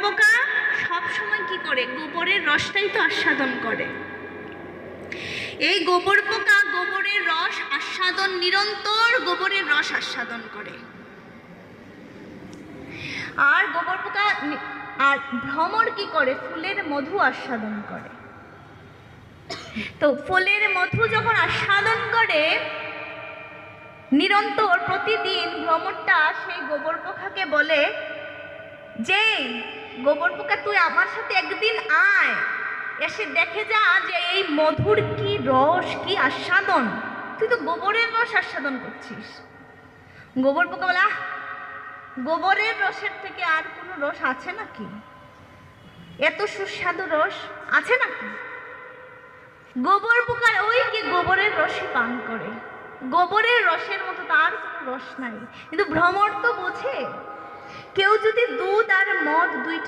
পোকা সব সময় কি করে? গোবরের রসটাই তো আস্বাদন করে। এই গোবর পোকা গোবরের রস আস্বাদন, নিরন্তর গোবরের রস আস্বাদন করে। আর গোবর পোকা আর ভ্রমর কি করে? ফুলের মধু আস্বাদন করে। তো ফুলের মধু যখন আস্বাদন করে নিরন্তর প্রতিদিন, ভ্রমরটা সেই গোবর পোকাকে বলে যে গোবর পোকা তুই আমার সাথে একদিন আয়, এসে দেখে যা যে এই মধুর কি রস, কি আস্বাদন, তুই তো গোবরের রস আস্বাদন করছিস। গোবর পোকা বলে, আহ, গোবরের রসের থেকে আর কোনো রস আছে নাকি? এত সুস্বাদু রস আছে নাকি? গোবর পোকার ওই কি গোবরের রসই পান করে, গোবরের রসের মতো তার কোনো রস নাই। কিন্তু ভ্রমর তো বোঝে, কেউ যদি দুধ আর মদ দুইটা